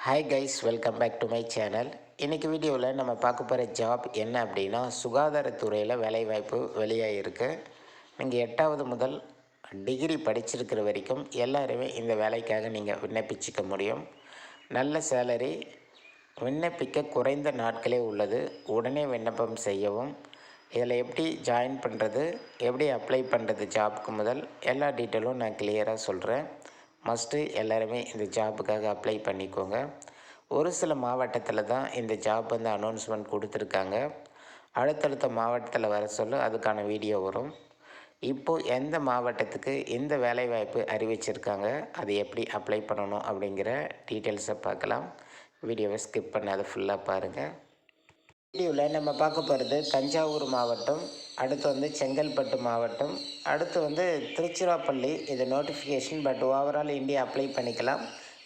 Hi guys, welcome back to my channel. இன்றைக்கி வீடியோவில் நம்ம பார்க்க போகிற ஜாப் என்ன அப்படின்னா, சுகாதாரத்துறையில் வேலைவாய்ப்பு வெளியாகிருக்கு. நீங்கள் 8வது முதல் டிகிரி படிச்சிருக்கிற வரைக்கும் எல்லாருமே இந்த வேலைக்காக நீங்கள் விண்ணப்பிச்சிக்க முடியும். நல்ல சேலரி, விண்ணப்பிக்க குறைந்த நாட்களே உள்ளது. உடனே விண்ணப்பம் செய்யவும். இதில் எப்படி ஜாயின் பண்ணுறது, எப்படி அப்ளை பண்ணுறது ஜாப்புக்கு முதல் எல்லா டீட்டெயிலும் நான் கிளியராக சொல்கிறேன். மஸ்ட்டு எல்லாருமே இந்த ஜாப்புக்காக அப்ளை பண்ணிக்கோங்க. ஒரு சில மாவட்டத்தில் தான் இந்த ஜாப் அனௌன்ஸ்மெண்ட் கொடுத்துருக்காங்க. அடுத்தடுத்த மாவட்டத்தில் வர சொல்ல அதுக்கான வீடியோ வரும். இப்போது எந்த மாவட்டத்துக்கு இந்த வேலைவாய்ப்பு அறிவிச்சிருக்காங்க, அது எப்படி அப்ளை பண்ணணும் அப்படிங்கிற டீட்டெயில்ஸை பார்க்கலாம். வீடியோவை ஸ்கிப் பண்ணாத ஃபுல்லாக பாருங்கள். வீடியோவில் நம்ம பார்க்க போகிறது தஞ்சாவூர் மாவட்டம், அடுத்து செங்கல்பட்டு மாவட்டம், அடுத்து திருச்சிராப்பள்ளி. இது notification, but overall India apply பண்ணிக்கலாம்.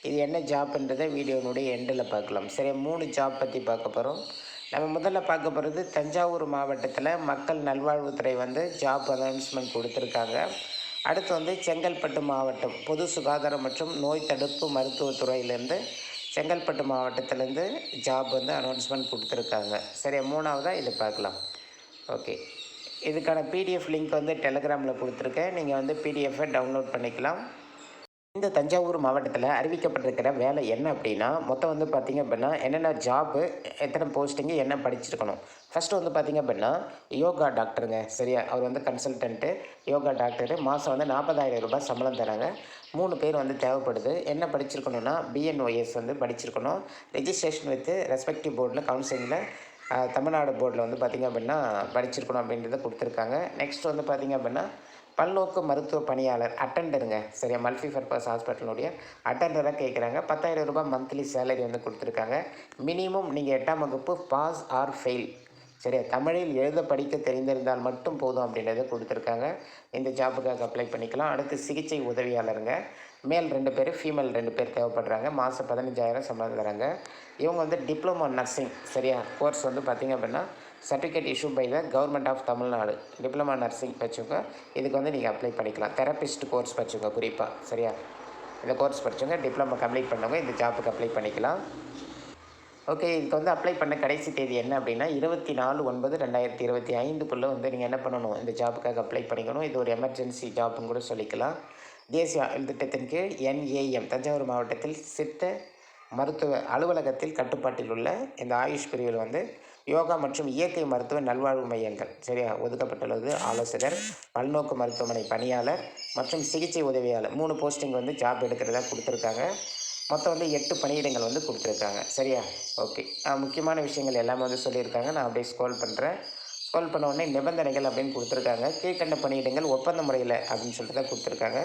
இது என்ன ஜாப்ன்றதை வீடியோனுடைய எண்டில் பார்க்கலாம். சரி, 3 ஜாப் பற்றி பார்க்க போகிறோம். நம்ம முதல்ல பார்க்க போகிறது தஞ்சாவூர் மாவட்டத்தில் மக்கள் நல்வாழ்வுத்துறை ஜாப் அனௌன்ஸ்மெண்ட் கொடுத்துருக்காங்க. அடுத்து செங்கல்பட்டு மாவட்டம் பொது சுகாதாரம் மற்றும் நோய் தடுப்பு மருத்துவத்துறையிலேருந்து செங்கல்பட்டு மாவட்டத்திலேருந்து ஜாப் அனௌன்ஸ்மெண்ட் கொடுத்துருக்காங்க. சரி, 3வதாக இது பார்க்கலாம். ஓகே, இதுக்கான பிடிஎஃப் லிங்க் டெலகிராமில் கொடுத்துருக்கேன். நீங்கள் பிடிஎஃப்பை டவுன்லோட் பண்ணிக்கலாம். இந்த தஞ்சாவூர் மாவட்டத்தில் அறிவிக்கப்பட்டிருக்கிற வேலை என்ன அப்படின்னா, மொத்தம் பார்த்திங்க அப்படின்னா என்னென்ன ஜாப்பு, எத்தனை போஸ்டிங்கு, என்ன படிச்சிருக்கணும். ஃபஸ்ட்டு பார்த்திங்க அப்படின்னா யோகா டாக்டருங்க. சரியா, அவர் கன்சல்டன்ட்டு யோகா டாக்டரு. மாதம் 40,000 ரூபாய் சம்பளம் தராங்க. 3 பேர் தேவைப்படுது. என்ன படிச்சிருக்கணும்னா பிஎன்ஒஎஸ் படிச்சிருக்கணும். ரெஜிஸ்ட்ரேஷன் வித் ரெஸ்பெக்டிவ் போர்டில் கவுன்சிலிங்கில் தமிழ்நாடு போர்டில் பார்த்திங்க அப்படின்னா படிச்சிருக்கணும் அப்படின்றத கொடுத்துருக்காங்க. நெக்ஸ்ட் பார்த்திங்க அப்படின்னா பல்நோக்கு மருத்துவ பணியாளர் அட்டெண்டருங்க. சரியா, மல்டிபர்பஸ் ஹாஸ்பிட்டலுடைய அட்டெண்டராக கேட்குறாங்க. 10,000 ரூபாய் மந்த்லி சேலரி கொடுத்துருக்காங்க. மினிமம் நீங்கள் 8ஆம் வகுப்பு பாஸ் ஆர் ஃபெயில். சரியா, தமிழில் எழுத படிக்க தெரிந்திருந்தால் மட்டும் போதும் அப்படின்றத கொடுத்துருக்காங்க. இந்த ஜாப்புக்காக அப்ளை பண்ணிக்கலாம். அடுத்து சிகிச்சை உதவியாளருங்க. மேல் 2 பேர், ஃபீமேல் 2 பேர் தேவைப்படுறாங்க. மாதம் 15,000 சம்பளம் தராங்க. இவங்க டிப்ளமோ நர்சிங். சரியா, கோர்ஸ் பார்த்திங்க அப்படின்னா certificate issue by the government of Tamil Nadu. Diploma nursing படிச்சவங்க இதுக்கு நீங்கள் அப்ளை பண்ணிக்கலாம். தெரபிஸ்ட் கோர்ஸ் படிச்சவங்க குறிப்பாக. சரியா, இந்த கோர்ஸ் படித்தவங்க டிப்ளமா கம்ப்ளீட் பண்ணவங்க இந்த ஜாப்புக்கு அப்ளை பண்ணிக்கலாம். ஓகே, இதுக்கு அப்ளை பண்ண கடைசி தேதி என்ன அப்படின்னா 24/9/2025 நீங்கள் என்ன பண்ணணும், இந்த ஜாப்புக்காக அப்ளை பண்ணிக்கணும். இது ஒரு எமர்ஜென்சி ஜாப்புன்னு கூட சொல்லிக்கலாம். தேசிய திட்டத்தின் கீழ் NAM தஞ்சாவூர் மாவட்டத்தில் சித்த மருத்துவ அலுவலகத்தில் கட்டுப்பாட்டில் உள்ள இந்த ஆயுஷ் பிரிவில் யோகா மற்றும் இயற்கை மருத்துவ நல்வாழ்வு மையங்கள். சரியா, ஒதுக்கப்பட்டுள்ளது ஆலோசகர், பல்நோக்கு மருத்துவமனை பணியாளர் மற்றும் சிகிச்சை உதவியாளர். 3 போஸ்டிங் ஜாப் எடுக்கிறதா கொடுத்துருக்காங்க. மொத்தம் 8 பணியிடங்கள் கொடுத்துருக்காங்க. சரியா, ஓகே. முக்கியமான விஷயங்கள் எல்லாமே சொல்லியிருக்காங்க. நான் அப்படியே ஸ்க்ரோல் பண்ணுறேன். ஸ்க்ரோல் பண்ண உடனே நிபந்தனைகள் அப்படின்னு கொடுத்துருக்காங்க. கீழ்கண்ட பணியிடங்கள் ஒப்பந்த முறையில் அப்படின்னு சொல்லிட்டு தான் கொடுத்துருக்காங்க.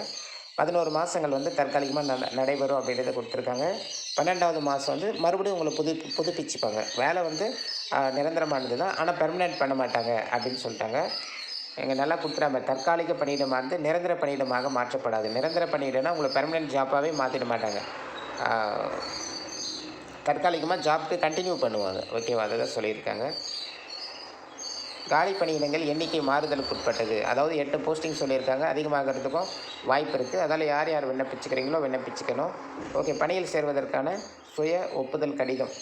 11 மாதங்கள் தற்காலிகமாக நடைபெறும் அப்படின்றத கொடுத்துருக்காங்க. 12வது மாதம் மறுபடியும் உங்களை புதுப்பிச்சுப்பாங்க. வேலை நிரந்தரமானது தான், ஆனால் பெர்மனெண்ட் பண்ண மாட்டாங்க அப்படின்னு சொல்லிட்டாங்க. எங்கள் நல்லா கொடுத்துறாங்க. தற்காலிக பணியிடமாக நிரந்தர பணியிடமாக மாற்றப்படாது. நிரந்தர பணியிடம்னா உங்களை பெர்மனெண்ட் ஜாப்பாகவே மாற்றிட மாட்டாங்க. தற்காலிகமாக ஜாப்க்கு கண்டினியூ பண்ணுவாங்க. ஓகேவா, அதை தான் சொல்லியிருக்காங்க. காலி பணியிடங்கள் எண்ணிக்கை மாறுதலுக்கு உட்பட்டது. அதாவது 8 போஸ்டிங் சொல்லியிருக்காங்க. அதிகமாகிறதுக்கும் வாய்ப்பு இருக்குது. அதால் யார் யார் விண்ணப்பிச்சுக்கிறீங்களோ விண்ணப்பிச்சுக்கணும். ஓகே, பணியில் சேர்வதற்கான சுய ஒப்புதல் கடிதம்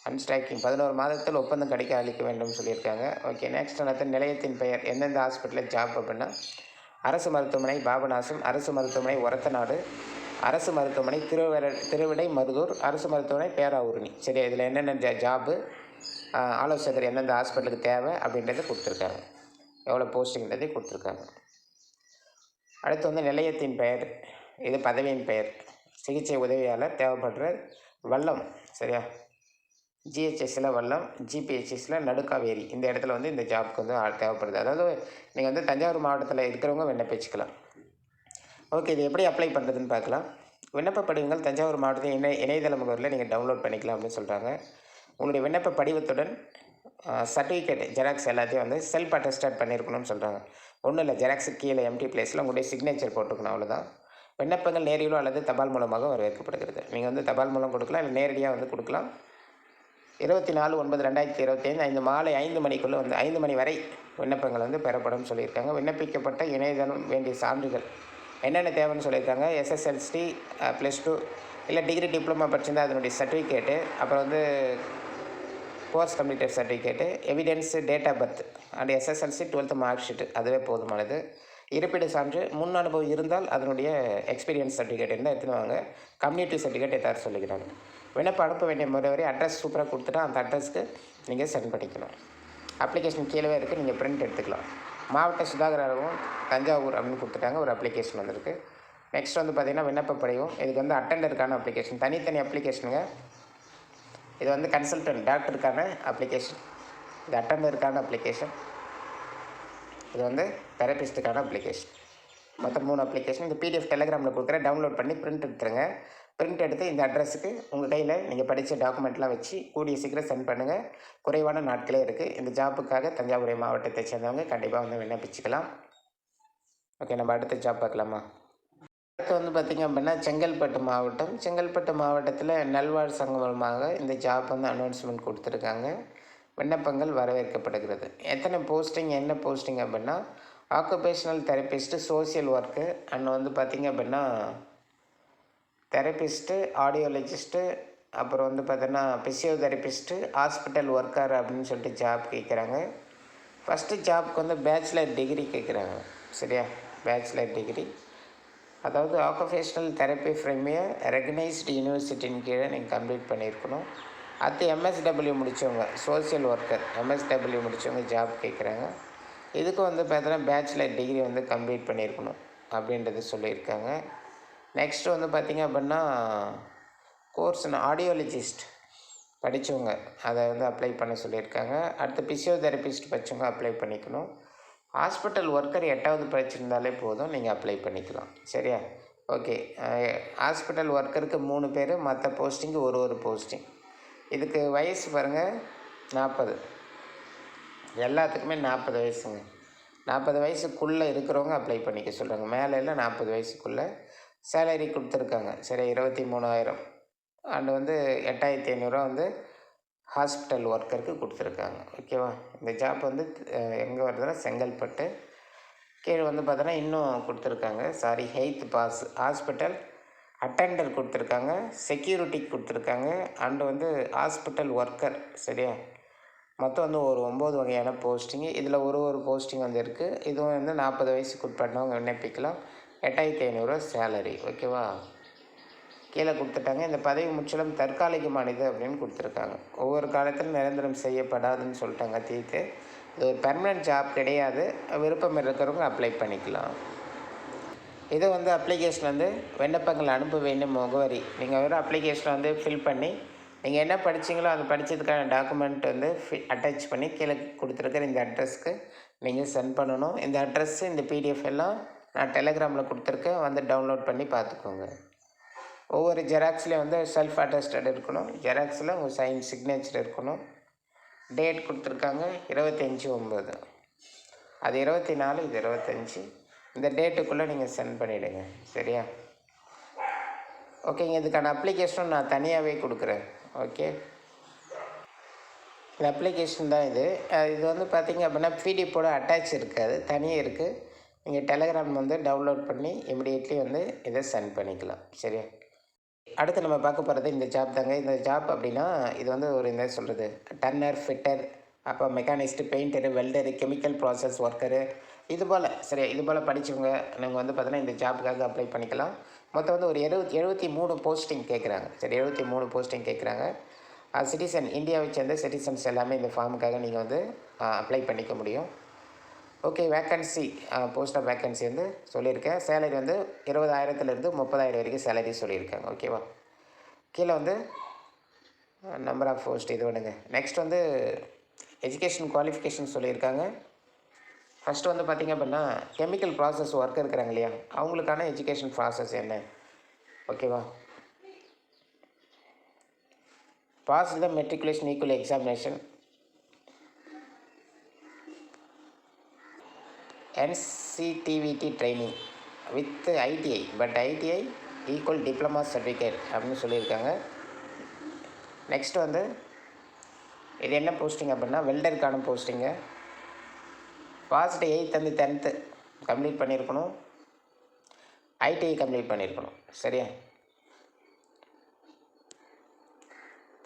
அன்ஸ்டாக்கிங் 11 மாதத்தில் ஒப்பந்தம் கிடைக்க அளிக்க வேண்டும் சொல்லியிருக்காங்க. ஓகே, நெக்ஸ்ட் நிலையத்தின் பெயர், எந்தெந்த ஹாஸ்பிட்டலில் ஜாப் அப்படின்னா அரசு மருத்துவமனை பாபநாசம், அரசு மருத்துவமனை ஒரத்தநாடு, அரசு மருத்துவமனை திருவிடை மருதூர், அரசு மருத்துவமனை பேராவூரணி. சரி, இதில் என்னென்ன ஜாப்பு, ஆலோசகர் எந்தெந்த ஹாஸ்பிட்டலுக்கு தேவை அப்படின்றத கொடுத்துருக்காங்க. எவ்வளோ போஸ்டிங்கிறதை கொடுத்துருக்காங்க. அடுத்து நிலையத்தின் பெயர், இது பதவியின் பெயர். சிகிச்சை உதவியாளர் தேவைப்படுற வல்லம். சரியா, GHSல வல்லம், GPHSல நடுக்காவேரி. இந்த இடத்துல இந்த ஜாப்புக்கு தேவைப்படுது. அதாவது நீங்கள் தஞ்சாவூர் மாவட்டத்தில் இருக்கிறவங்க விண்ணப்பிச்சுக்கலாம். ஓகே, இது எப்படி அப்ளை பண்ணுறதுன்னு பார்க்கலாம். விண்ணப்ப படிவங்கள் தஞ்சாவூர் மாவட்டத்தின் இணையதள முகவரியில் நீங்கள் டவுன்லோட் பண்ணிக்கலாம் அப்படின்னு சொல்கிறாங்க. உங்களுடைய விண்ணப்ப படிவத்துடன் சர்டிஃபிகேட் ஜெராக்ஸ் எல்லாத்தையும் செல்ஃப் அட்டஸ்டட் பண்ணியிருக்கணும்னு சொல்கிறாங்க. ஒன்றும் இல்லை, ஜெராக்ஸு கீழே எம்டி பிளேஸில் உங்களுடைய சிக்னேச்சர் போட்டுக்கணும், அவ்வளோதான். விண்ணப்பங்கள் நேரிலோ அல்லது தபால் மூலமாக வரவேற்கப்படுகிறது. நீங்கள் தபால் மூலம் கொடுக்கலாம், இல்லை நேரடியாக கொடுக்கலாம். 24/9/2025 5 மாலை 5 மணிக்குள்ளே 5 மணி வரை விண்ணப்பங்கள் பெறப்படும் சொல்லியிருக்காங்க. விண்ணப்பிக்கப்பட்ட இணையதளம் வேண்டிய சான்றுகள் என்னென்ன தேவைன்னு சொல்லியிருக்காங்க. SSLC +2 இல்லை டிகிரி டிப்ளமா படிச்சிருந்தால் அதனுடைய சர்டிஃபிகேட்டு, அப்புறம் வந்து course completed certificate, evidence, date of birth and SSLC 12th mark sheet அதுவே போதுமானது. இருப்பிட சான்று, முன் அனுபவம் இருந்தால் அதனுடைய எக்ஸ்பீரியன்ஸ் சர்டிஃபிகேட் இருந்தால் எடுத்துன்னு வாங்க. கம்யூனிட்டி சர்டிஃபிகேட் எதாவது சொல்லிக்கிறாங்க. விண்ணப்பம் அனுப்ப வேண்டிய முறை வரை அட்ரஸ் சூப்பராக கொடுத்துட்டா அந்த அட்ரஸ்க்கு நீங்கள் சென்ட் பண்ணிக்கணும். அப்ளிகேஷன் கீழே இருக்குது, நீங்கள் பிரிண்ட் எடுத்துக்கலாம். மாவட்ட சுகாதார அலுவலகம் தஞ்சாவூர் அப்படின்னு கொடுத்துட்டாங்க. ஒரு அப்ளிகேஷன் வந்திருக்கு. நெக்ஸ்ட் வந்து பார்த்திங்கன்னா விண்ணப்ப படிவம். இதுக்கு வந்து அட்டெண்டருக்கான அப்ளிகேஷன், தனித்தனி அப்ளிகேஷனுங்க. இது வந்து கன்சல்டன்ட் டாக்டருக்கான அப்ளிகேஷன், இது அட்டெண்டருக்கான அப்ளிகேஷன், இது வந்து தெரபிஸ்ட்டுக்கான அப்ளிகேஷன். மொத்தம் 3 அப்ளிகேஷன். இந்த பிடிஎஃப் டெலிகிராமில் கொடுக்குறேன், டவுன்லோட் பண்ணி பிரிண்ட் எடுத்துருங்க. பிரிண்ட் எடுத்து இந்த அட்ரஸுக்கு உங்கள் கையில் நீங்கள் படித்த டாக்குமெண்ட்லாம் வச்சு கூடிய சீக்கிரம் சென்ட் பண்ணுங்கள். குறைவான நாட்களே இருக்குது. இந்த ஜாப்புக்காக தஞ்சாவூர் மாவட்டத்தை சேர்ந்தவங்க கண்டிப்பாக வந்து விண்ணப்பிச்சுக்கலாம். ஓகே, நம்ம அடுத்த ஜாப் பார்க்கலாமா? அடுத்து வந்து பார்த்திங்க அப்படின்னா செங்கல்பட்டு மாவட்டம். செங்கல்பட்டு மாவட்டத்தில் நல்வாழ் சங்கம் மூலமாக இந்த ஜாப் வந்து அனௌன்ஸ்மெண்ட் கொடுத்துருக்காங்க. விண்ணப்பங்கள் வரவேற்கப்படுகிறது. எத்தனை போஸ்டிங், என்ன போஸ்டிங் அப்படின்னா occupational therapist, social work and வந்து பார்த்திங்க அப்படின்னா தெரபிஸ்ட்டு, ஆடியோலஜிஸ்ட்டு, அப்புறம் வந்து பார்த்தோன்னா பிசியோதெரபிஸ்ட்டு, ஹாஸ்பிட்டல் ஒர்க்கர் அப்படின்னு சொல்லிட்டு ஜாப் கேட்குறாங்க. ஃபஸ்ட்டு ஜாப்க்கு வந்து பேச்சுலர் டிகிரி கேட்குறாங்க. சரியா? பேச்சுலர் டிகிரி, அதாவது occupational therapy from a recognised யூனிவர்சிட்டின்னு கீழே நீங்கள் கம்ப்ளீட் பண்ணியிருக்கணும். அடுத்து எம்எஸ்டபிள்யூ முடித்தவங்க, சோசியல் ஒர்க்கர் எம்எஸ்டபிள்யூ முடித்தவங்க ஜாப் கேட்குறாங்க. இதுக்கு வந்து பார்த்தோன்னா பேச்சுலர் டிகிரி வந்து கம்ப்ளீட் பண்ணியிருக்கணும் அப்படின்றது சொல்லியிருக்காங்க. நெக்ஸ்ட்டு வந்து பார்த்திங்க அப்படின்னா கோர்ஸ்னு ஆடியோலஜிஸ்ட் படித்தவங்க அதை வந்து அப்ளை பண்ண சொல்லியிருக்காங்க. அடுத்து பிசியோதெரபிஸ்ட் படித்தவங்க அப்ளை பண்ணிக்கணும். ஹாஸ்பிட்டல் ஒர்க்கர் 8வது படிச்சிருந்தாலே போதும், நீங்கள் அப்ளை பண்ணிக்கலாம். சரியா? ஓகே, ஹாஸ்பிட்டல் ஒர்க்கருக்கு 3 பேர், மற்ற போஸ்டிங்கு ஒரு போஸ்டிங். இதுக்கு வயசு பாருங்கள் 40, எல்லாத்துக்குமே 40 வயசுங்க. 40 வயசுக்குள்ளே இருக்கிறவங்க அப்ளை பண்ணிக்க சொல்கிறாங்க. மேலே இல்லை, 40 வயசுக்குள்ளே. சேலரி கொடுத்துருக்காங்க. சரி, 23,000 அண்டு வந்து 8,500 வந்து ஹாஸ்பிட்டல் ஒர்க்கருக்கு கொடுத்துருக்காங்க. ஓகேவா? இந்த ஜாப் வந்து எங்கே வருதுன்னா செங்கல்பட்டு. கீழே வந்து பார்த்தோன்னா இன்னும் கொடுத்துருக்காங்க. ஹெல்த் பாஸ், ஹாஸ்பிட்டல் அட்டெண்டர் கொடுத்துருக்காங்க, செக்யூரிட்டிக்கு கொடுத்துருக்காங்க அண்டு வந்து ஹாஸ்பிட்டல் ஒர்க்கர். சரியா? மொத்தம் வந்து ஒரு 9 வகையான போஸ்டிங்கு. இதில் ஒரு போஸ்டிங் வந்து இருக்குது. இதுவும் வந்து 40 வயசுக்கு உட்பட்டவங்க விண்ணப்பிக்கலாம். 8,500 சேலரி. ஓகேவா? கீழே கொடுத்துட்டாங்க. இந்த பதவி முற்றிலும் தற்காலிகமானது அப்படின்னு கொடுத்துருக்காங்க. ஒவ்வொரு காலத்திலும் நிரந்தரம் செய்யப்படாதுன்னு சொல்லிட்டாங்க தீர்த்து. இது ஒரு பெர்மனெண்ட் ஜாப் கிடையாது. விருப்பம் இருக்கிறவங்க அப்ளை பண்ணிக்கலாம். இது வந்து அப்ளிகேஷன் வந்து விண்ணப்பங்கள் அனுப்ப வேண்டும் முகவரி. நீங்கள் வெறும் அப்ளிகேஷனை வந்து ஃபில் பண்ணி நீங்கள் என்ன படிச்சிங்களோ அது படித்ததுக்கான டாக்குமெண்ட் வந்து அட்டாச் பண்ணி கீழே கொடுத்துருக்கிற இந்த அட்ரஸ்க்கு நீங்கள் சென்ட் பண்ணணும். இந்த அட்ரஸ்ஸு, இந்த பிடிஎஃப் எல்லாம் நான் டெலிகிராமில் கொடுத்துருக்கேன், வந்து டவுன்லோட் பண்ணி பார்த்துக்கோங்க. ஒவ்வொரு ஜெராக்ஸ்லேயும் வந்து செல்ஃப் அட்டஸ்டட் இருக்கணும். ஜெராக்ஸில் உங்கள் சைன் சிக்னேச்சர் இருக்கணும். டேட் கொடுத்துருக்காங்க 25/9, அது 24, இது 25. இந்த டேட்டுக்குள்ளே நீங்கள் சென்ட் பண்ணிவிடுங்க. சரியா? ஓகேங்க, இதுக்கான அப்ளிகேஷன் நான் தனியாகவே கொடுக்குறேன். ஓகே, இந்த அப்ளிகேஷன் தான் இது. இது வந்து பார்த்திங்க அப்படின்னா பிடிஎஃபோட அட்டாச் இருக்காது, தனியாக இருக்குது. நீங்கள் டெலிகிராம் வந்து டவுன்லோட் பண்ணி இமிடியேட்லி வந்து இதை சென்ட் பண்ணிக்கலாம். சரியா? அடுத்து நம்ம பார்க்க போகிறது இந்த ஜாப் தாங்க. இந்த ஜாப் அப்படின்னா இது வந்து ஒரு என்ன சொல்கிறது, டர்னர், ஃபிட்டர், அப்போ machinist, painter, welder, chemical process worker, இது போல். சரி, இது போல் படித்தவங்க நீங்கள் வந்து பார்த்தீங்கன்னா இந்த ஜாப்புக்காக அப்ளை பண்ணிக்கலாம். மொத்தம் வந்து ஒரு 73 போஸ்டிங் கேட்குறாங்க. சரி, 73 போஸ்டிங் கேட்குறாங்க. சிட்டிசன், இந்தியாவை சேர்ந்த சிட்டிசன்ஸ் எல்லாமே இந்த ஃபார்முக்காக நீங்கள் வந்து அப்ளை பண்ணிக்க முடியும். Okay, vacancy, post of vacancy வந்து சொல்லியிருக்கேன். சேலரி வந்து 20,000லேருந்து 30,000 வரைக்கும் சேலரி சொல்லியிருக்காங்க. ஓகேவா? கீழே வந்து நம்பர் ஆஃப் போஸ்ட் இது பண்ணுங்க. நெக்ஸ்ட் வந்து எஜுகேஷன் குவாலிஃபிகேஷன் சொல்லியிருக்காங்க. ஃபஸ்ட்டு வந்து பார்த்திங்க அப்படின்னா கெமிக்கல் ப்ராசஸ் ஒர்க் இருக்கிறாங்க இல்லையா, அவங்களுக்கான எஜுகேஷன் ப்ராசஸ் என்ன? ஓகேவா? Pass the matriculation equal examination, NCTVT training with ITI, but ITI equal diploma certificate அப்படின்னு சொல்லியிருக்காங்க. நெக்ஸ்ட்டு வந்து இது என்ன போஸ்டிங் அப்படின்னா வெல்டருக்கான posting. Passed 8th and 10th complete பண்ணியிருக்கணும். ITI கம்ப்ளீட் பண்ணியிருக்கணும். சரியா?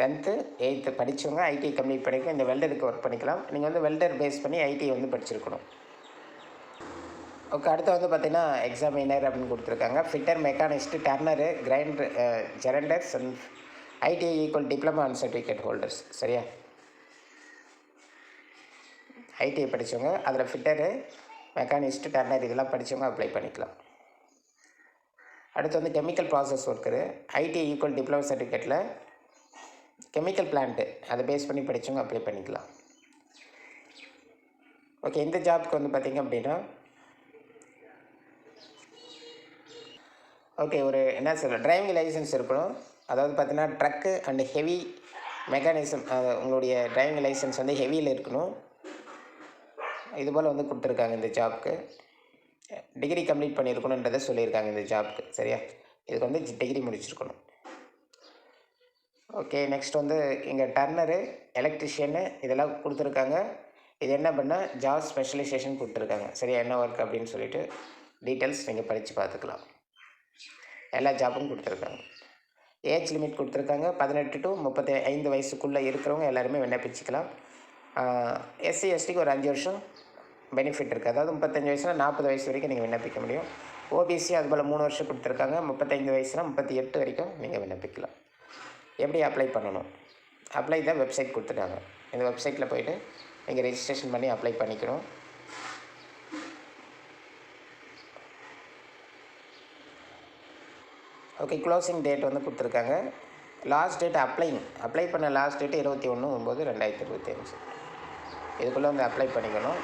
10th 8th படித்தவங்க ஐடி கம்ப்ளீட் பண்ணிக்கலாம். இந்த வெல்டருக்கு ஒர்க் பண்ணிக்கலாம். நீங்கள் வந்து வெல்டர் பேஸ் பண்ணி ஐடி வந்து படிச்சிருக்கணும். ஓகே, அடுத்து வந்து பார்த்திங்கன்னா எக்ஸாமினர் அப்படின்னு கொடுத்துருக்காங்க. ஃபிட்டர், மெக்கானிஸ்ட்டு, டர்னரு, கிரைண்டர், ஜெரண்டர்ஸ் and ITI equal diploma and certificate holders. சரியா? ஐடிஐ படித்தவங்க அதில் ஃபிட்டரு, மெக்கானிஸ்ட்டு, டர்னர் இதெல்லாம் படித்தவங்க அப்ளை பண்ணிக்கலாம். அடுத்து வந்து chemical process worker, ITI equal diploma சர்டிஃபிகேட்டில் கெமிக்கல் பிளான்ட்டு அதை பேஸ் பண்ணி படித்தவங்க அப்ளை பண்ணிக்கலாம். ஓகே, இந்த ஜாப்க்கு வந்து பார்த்திங்க அப்படின்னா ஓகே ஒரு என்ன சொல்ல டிரைவிங் லைசன்ஸ் இருக்கணும். அதாவது பார்த்தீங்கன்னா ட்ரக்கு அண்டு ஹெவி மெக்கானிசம் உங்களுடைய டிரைவிங் லைசன்ஸ் வந்து ஹெவியில் இருக்கணும். இதுபோல் வந்து கொடுத்துருக்காங்க இந்த ஜாப்க்கு. டிகிரி கம்ப்ளீட் பண்ணியிருக்கணுன்றதை சொல்லியிருக்காங்க இந்த ஜாப்க்கு. சரியா? இதுக்கு வந்து டிகிரி முடிச்சிருக்கணும். ஓகே, நெக்ஸ்ட் வந்து இங்கே டர்னரு, எலக்ட்ரிஷியனு இதெல்லாம் கொடுத்துருக்காங்க. இது என்ன பண்ணால் ஜாப் ஸ்பெஷலைசேஷன் கொடுத்துருக்காங்க. சரியா? என்ன ஒர்க் அப்படின்னு சொல்லிட்டு டீட்டெயில்ஸ் நீங்கள் படித்து பார்த்துக்கலாம். எல்லா ஜாப்பும் கொடுத்துருக்காங்க. ஏஜ் லிமிட் கொடுத்துருக்காங்க. 18 to 35 வயசுக்குள்ளே இருக்கிறவங்க எல்லாருமே விண்ணப்பிச்சிக்கலாம். எஸ்சி எஸ்டிக்கு ஒரு 5 வருஷம் பெனிஃபிட் இருக்குது. அதாவது 35 வயசுனா 40 வயசு வரைக்கும் நீங்கள் விண்ணப்பிக்க முடியும். ஓபிசி அதுபோல் 3 வருஷம் கொடுத்துருக்காங்க. 35 வயசுனா 38 வரைக்கும் நீங்கள் விண்ணப்பிக்கலாம். எப்படி அப்ளை பண்ணணும்? அப்ளை தான் வெப்சைட் கொடுத்துட்டாங்க. இந்த வெப்சைட்டில் போய்ட்டு நீங்கள் ரெஜிஸ்ட்ரேஷன் பண்ணி அப்ளை பண்ணிக்கணும். ஓகே, க்ளோசிங் டேட் வந்து கொடுத்துருக்காங்க. லாஸ்ட் டேட் அப்ளை பண்ண லாஸ்ட் டேட்டு 21/9/2025. இதுக்குள்ளே வந்து அப்ளை பண்ணிக்கணும்.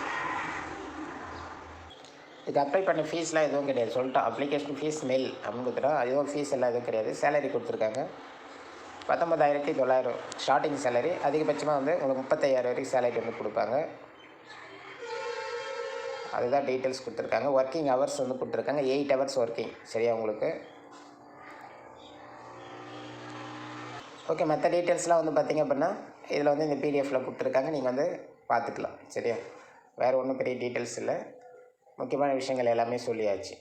இதுக்கு அப்ளை பண்ண ஃபீஸ்லாம் எதுவும் கிடையாது. சொல்லிட்டோம், அப்ளிகேஷன் ஃபீஸ் மெயில் அப்படின்னு கொடுத்துட்டோம். அதுவும் ஃபீஸ் எல்லாம் எதுவும் கிடையாது. சேலரி கொடுத்துருக்காங்க 19,900 ஸ்டார்டிங் சேலரி. அதிகபட்சமாக வந்து உங்களுக்கு 35,000 வரைக்கும் சேலரி வந்து கொடுப்பாங்க. அதுதான் டீட்டெயில்ஸ் கொடுத்துருக்காங்க. ஒர்க்கிங் ஹவர்ஸ் வந்து கொடுத்துருக்காங்க. 8 hours ஒர்க்கிங். சரியா உங்களுக்கு? ஓகே, மற்ற டீட்டெயில்ஸ்லாம் வந்து பார்த்திங்க அப்படின்னா இதில் வந்து இந்த பிடிஎஃப்பில் கொடுத்துருக்காங்க. நீங்கள் வந்து பார்த்துக்கலாம். சரியா? வேறு ஒன்றும் பெரிய டீட்டெயில்ஸ் இல்லை. முக்கியமான விஷயங்கள் எல்லாமே சொல்லியாச்சு.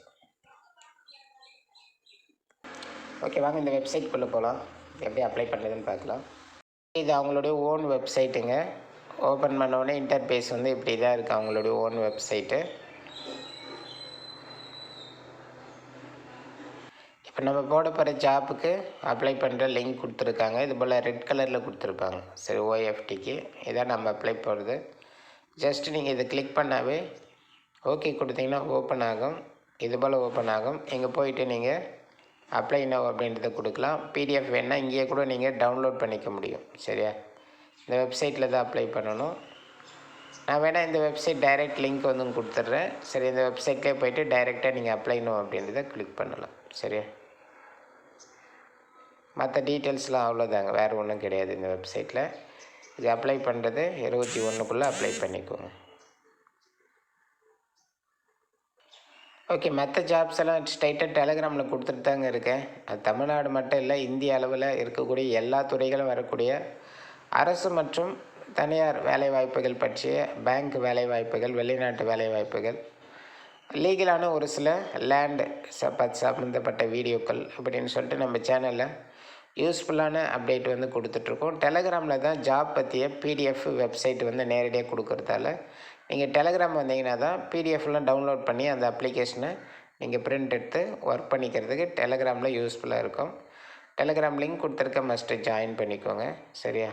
ஓகே, வாங்க இந்த வெப்சைட்குள்ளே போகலாம். எப்படி அப்ளை பண்ணுறதுன்னு பார்க்கலாம். இது அவங்களுடைய ஓன் வெப்சைட்டுங்க. ஓப்பன் பண்ணோடனே இன்டர்பேஸ் வந்து இப்படி தான் இருக்குது. அவங்களுடைய ஓன் வெப்சைட்டு. இப்போ நம்ம போட போகிற ஜாப்புக்கு அப்ளை பண்ணுற லிங்க் கொடுத்துருக்காங்க. இது போல் ரெட் கலரில் கொடுத்துருப்பாங்க. சரி, ஓஎஃப்டிக்கு இதான் நம்ம அப்ளை போடுறது. ஜஸ்ட் நீங்கள் இதை கிளிக் பண்ணாவே ஓகே கொடுத்தீங்கன்னா ஓப்பன் ஆகும். இது போல் ஓப்பன் ஆகும். இங்கே போயிட்டு நீங்கள் அப்ளை நவ் அப்படின்றத கொடுக்கலாம். பிடிஎஃப் வேணால் இங்கேயே கூட நீங்கள் டவுன்லோட் பண்ணிக்க முடியும். சரியா? இந்த வெப்சைட்டில் தான் அப்ளை பண்ணணும். நான் வேணால் இந்த வெப்சைட் டைரெக்ட் லிங்க் வந்து கொடுத்துட்றேன். சரி, இந்த வெப்சைட்லேயே போய்ட்டு டைரெக்டாக நீங்கள் அப்ளை நவ் அப்படின்றத கிளிக் பண்ணலாம். சரியா? மற்ற டீட்டெயில்ஸ்லாம் அவ்வளோதாங்க, வேறு ஒன்றும் கிடையாது இந்த வெப்சைட்டில். இது அப்ளை பண்ணுறது 21க்குள்ளே அப்ளை பண்ணிக்கோங்க. ஓகே, மற்ற ஜாப்ஸ் எல்லாம் ஸ்ட்ரைட்டாக டெலகிராமில் கொடுத்துட்டு தாங்க இருக்கேன். அது தமிழ்நாடு மட்டும் இல்லை, இந்திய அளவில் இருக்கக்கூடிய எல்லா துறைகளும் வரக்கூடிய அரசு மற்றும் தனியார் வேலைவாய்ப்புகள் பற்றிய பேங்க் வேலைவாய்ப்புகள், வெளிநாட்டு வேலைவாய்ப்புகள், லீகலான ஒரு சில லேண்டு சம்மந்தப்பட்ட வீடியோக்கள் அப்படின்னு சொல்லிட்டு நம்ம சேனலில் யூஸ்ஃபுல்லான அப்டேட் வந்து கொடுத்துட்ருக்கோம். டெலகிராமில் தான் ஜாப் பற்றிய பிடிஎஃப் வெப்சைட் வந்து நேரடியாக கொடுக்குறதால நீங்கள் டெலகிராம் வந்தீங்கன்னா தான் பிடிஎஃப்லாம் டவுன்லோட் பண்ணி அந்த அப்ளிகேஷனை நீங்கள் பிரிண்ட் எடுத்து ஒர்க் பண்ணிக்கிறதுக்கு டெலகிராமில் யூஸ்ஃபுல்லாக இருக்கும். டெலகிராம் லிங்க் கொடுத்துருக்க மஸ்ட்டு ஜாயின் பண்ணிக்கோங்க. சரியா?